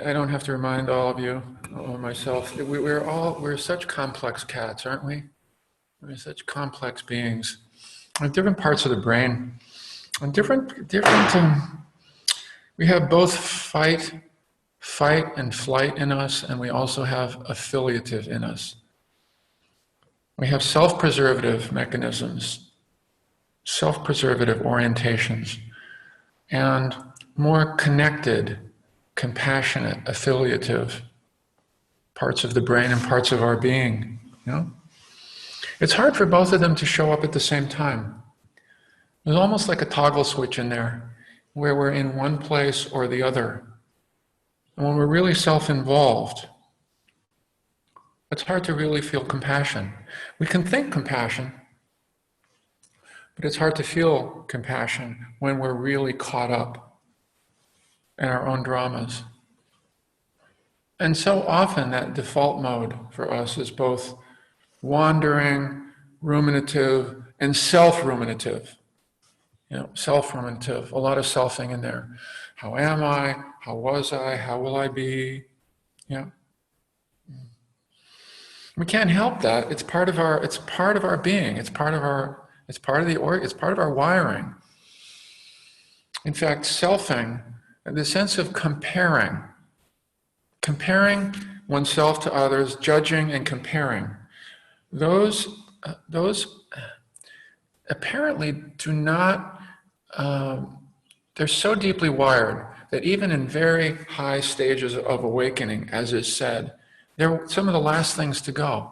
I don't have to remind all of you or myself, we're such complex cats, aren't we? We're such complex beings. On different parts of the brain, on we have both fight and flight in us, and we also have affiliative in us. We have self-preservative mechanisms, self-preservative orientations, and more connected, compassionate, affiliative parts of the brain and parts of our being. You know? It's hard for both of them to show up at the same time. There's almost like a toggle switch in there, where we're in one place or the other. And when we're really self-involved, it's hard to really feel compassion. We can think compassion, but it's hard to feel compassion when we're really caught up in our own dramas. And so often that default mode for us is both wandering, ruminative, and self-ruminative. You know, self-ruminative, a lot of selfing in there. How am I? How was I? How will I be? Yeah. We can't help that. It's part of our being. It's part of our wiring. In fact, selfing, the sense of comparing oneself to others, judging and comparing, those apparently do not, they're so deeply wired that even in very high stages of awakening, as is said, they're some of the last things to go.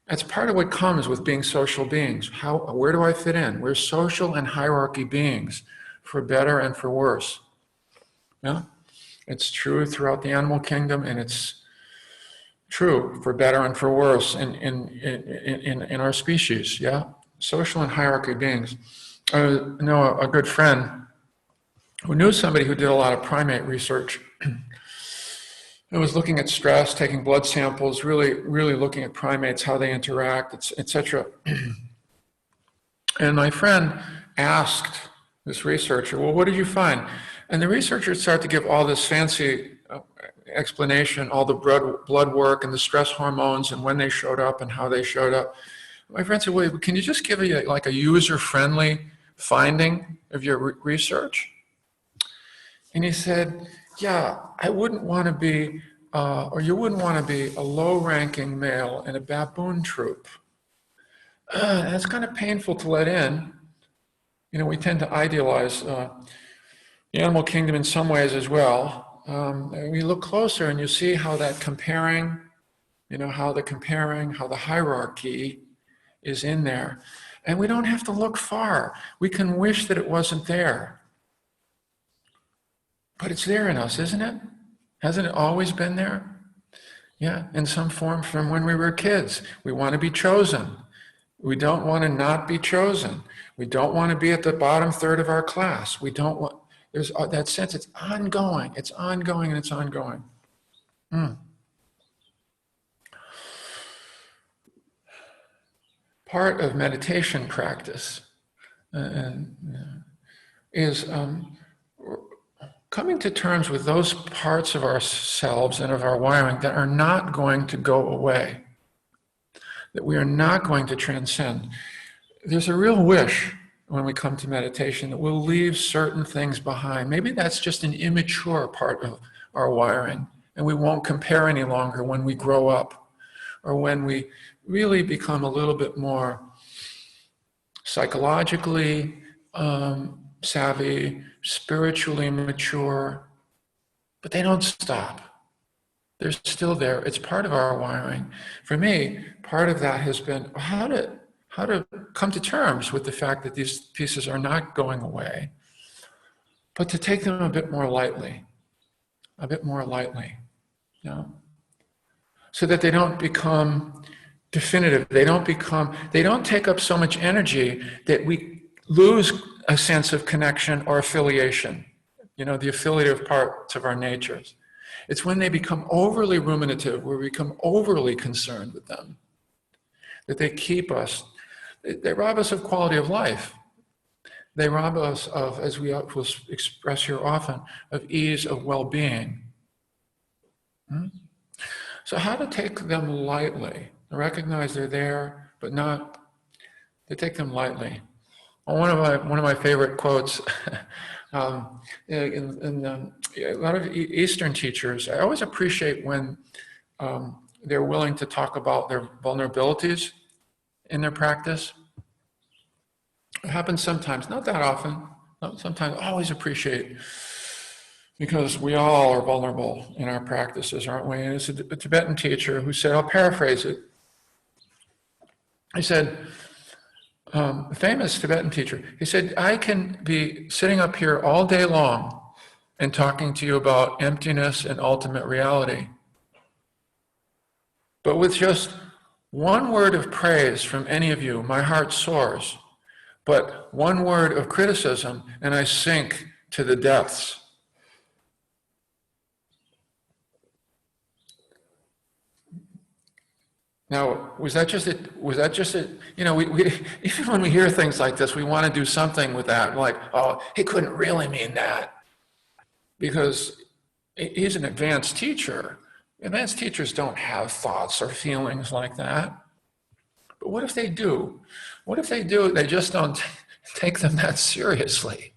That's part of what comes with being social beings. Where do I fit in? We're social and hierarchy beings, for better and for worse. Yeah? It's true throughout the animal kingdom, and it's true for better and for worse in our species. Yeah? Social and hierarchy beings. I know a good friend who knew somebody who did a lot of primate research. It was looking at stress, taking blood samples, really looking at primates, how they interact, etc. And my friend asked this researcher, well, what did you find? And the researcher started to give all this fancy explanation, all the blood work and the stress hormones and when they showed up and how they showed up. My friend said, well, can you just give me like a user-friendly finding of your research? And he said, yeah, I wouldn't want to be, or you wouldn't want to be a low-ranking male in a baboon troop. That's kind of painful to let in. You know, we tend to idealize the animal kingdom in some ways as well. We look closer and you see how that comparing, you know, how the hierarchy is in there. And we don't have to look far. We can wish that it wasn't there. But it's there in us, isn't it? Hasn't it always been there? Yeah, in some form from when we were kids. We want to be chosen. We don't want to not be chosen. We don't want to be at the bottom third of our class. We don't want, there's that sense, it's ongoing and it's ongoing. Part of meditation practice is coming to terms with those parts of ourselves and of our wiring that are not going to go away, that we are not going to transcend. There's a real wish when we come to meditation that we'll leave certain things behind. Maybe that's just an immature part of our wiring, and we won't compare any longer when we grow up, or when we really become a little bit more psychologically savvy, spiritually mature, but they don't stop. They're still there. It's part of our wiring. For me, part of that has been how to come to terms with the fact that these pieces are not going away, but to take them a bit more lightly, you know, so that they don't become definitive. They don't take up so much energy that we lose a sense of connection or affiliation, you know, the affiliative parts of our natures. It's when they become overly ruminative, where we become overly concerned with them, that they keep us, they rob us of quality of life. They rob us of, as we will express here often, of ease, of well-being. So how to take them lightly? Recognize they're there, but not to take them lightly. One of my favorite quotes in a lot of Eastern teachers, I always appreciate when they're willing to talk about their vulnerabilities in their practice. It happens sometimes, not that often. Sometimes I always appreciate, because we all are vulnerable in our practices, aren't we? And it's a Tibetan teacher who said, I'll paraphrase it. He said, a famous Tibetan teacher, he said, I can be sitting up here all day long and talking to you about emptiness and ultimate reality. But with just one word of praise from any of you, my heart soars. But one word of criticism, and I sink to the depths. Now, was that just it? You know, we even when we hear things like this, we want to do something with that. Like, oh, he couldn't really mean that. Because he's an advanced teacher. Advanced teachers don't have thoughts or feelings like that. But what if they do? What if they do, they just don't take them that seriously?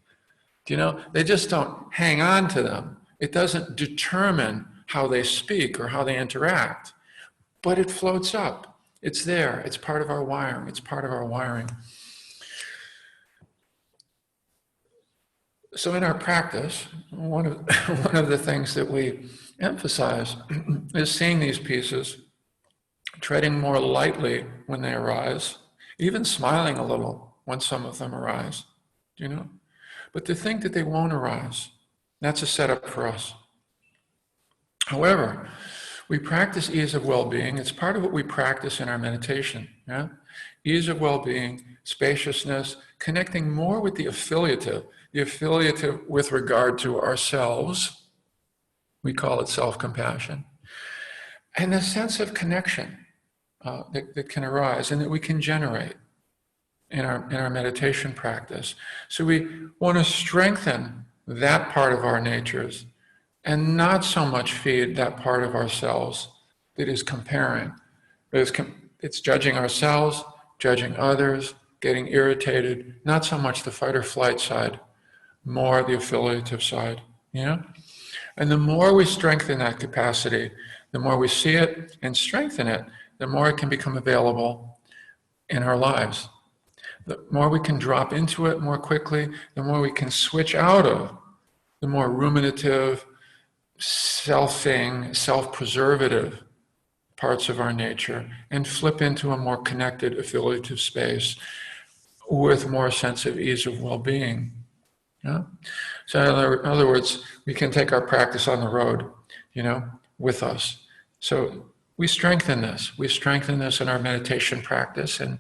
You know, they just don't hang on to them. It doesn't determine how they speak or how they interact, but it floats up. It's there. It's part of our wiring. It's part of our wiring. So in our practice, one of the things that we emphasize is seeing these pieces, treading more lightly when they arise, even smiling a little when some of them arise, you know? But to think that they won't arise, that's a setup for us. However, we practice ease of well-being. It's part of what we practice in our meditation, yeah? Ease of well-being, spaciousness, connecting more with the affiliative with regard to ourselves. We call it self-compassion. And the sense of connection that can arise and that we can generate in our meditation practice. So we want to strengthen that part of our natures and not so much feed that part of ourselves that is comparing. It's judging ourselves, judging others, getting irritated, not so much the fight or flight side, more the affiliative side, you know? And the more we strengthen that capacity, the more we see it and strengthen it, the more it can become available in our lives. The more we can drop into it more quickly, the more we can switch out of the more ruminative, selfing, self-preservative parts of our nature and flip into a more connected affiliative space with more sense of ease of well-being. Yeah? So in other words, we can take our practice on the road, you know, with us. So we strengthen this. We strengthen this in our meditation practice, and